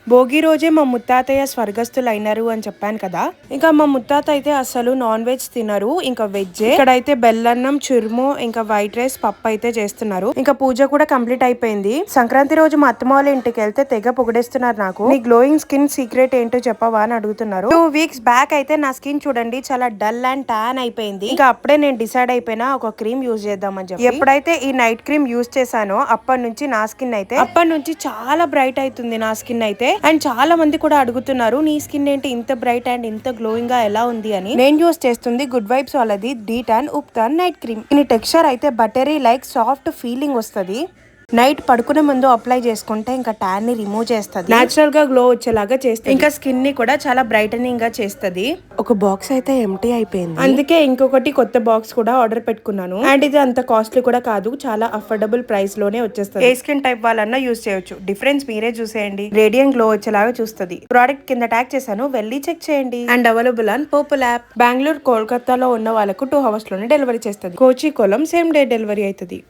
భోగి రోజే మా ముత్తాతయ్య స్వర్గస్థులు అయినారు అని చెప్పాను కదా. ఇంకా మా ముత్తాత అయితే అసలు నాన్ వెజ్ తినరు, ఇంకా వెజ్. ఇక్కడైతే బెల్లన్నం, చురుము, ఇంకా వైట్ రైస్, పప్పు అయితే చేస్తున్నారు. ఇంకా పూజ కూడా కంప్లీట్ అయిపోయింది. సంక్రాంతి రోజు మా అత్తమ్మ వాళ్ళ ఇంటికి వెళ్తే తెగ పొగిడేస్తున్నారు. నాకు నీ గ్లోయింగ్ స్కిన్ సీక్రెట్ ఏంటో చెప్పవా అని అడుగుతున్నారు. 2 వీక్స్ బ్యాక్ అయితే నా స్కిన్ చూడండి చాలా డల్ అండ్ టాన్ అయిపోయింది. ఇంకా అప్పుడే నేను డిసైడ్ అయిపోయినా ఒక క్రీమ్ యూజ్ చేద్దామని చెప్పి. ఎప్పుడైతే ఈ నైట్ క్రీమ్ యూజ్ చేశానో అప్పటి నుంచి నా స్కిన్ అయితే చాలా బ్రైట్ అవుతుంది. నా స్కిన్ అయితే అండ్ చాలా మంది కూడా అడుగుతున్నారు నీ స్కిన్ ఏంటి ఇంత బ్రైట్ అండ్ ఇంత గ్లోయింగ్ గా ఎలా ఉంది అని. నేను యూస్ చేస్తుంది గుడ్ వైబ్స్ వాళ్ళది డీటాన్ ఉప్తాన్ నైట్ క్రీమ్. దీని టెక్స్చర్ అయితే బటరీ లైక్ సాఫ్ట్ ఫీలింగ్ వస్తుంది. నైట్ పడుకునే ముందు అప్లై చేసుకుంటే ఇంకా ట్యాన్ ని రిమూవ్ చేస్తుంది, నేచురల్ గా గ్లో వచ్చేలాగా చేస్తుంది, ఇంకా స్కిన్ ని కూడా చాలా బ్రైటనింగ్ గా చేస్తుంది. ఒక బాక్స్ అయితే ఎంటీ అయిపోయింది, అందుకే ఇంకొకటి కొత్త బాక్స్ కూడా ఆర్డర్ పెట్టుకున్నాను. అండ్ ఇది అంత కాస్ట్లీ కూడా కాదు, చాలా అఫోర్డబుల్ ప్రైస్ లోనే వచ్చేస్తుంది. ఏ స్కిన్ టైప్ వాళ్ళన్నా యూజ్ చేయొచ్చు. డిఫరెన్స్ మీరే చూసేయండి, రేడియంట్ గ్లో వచ్చేలాగా చూస్తుంది. ప్రోడక్ట్ కింద ట్యాగ్ చేశాను, వెళ్ళి చెక్ చేయండి. And available on purple app. Bengaluru, కోల్కతాలో ఉన్న వాళ్ళకు 2 hours లోనే డెలివరీ చేస్తుంది. కోచి, కొలం సేమ్ డే డెలివరీ అవుతుంది.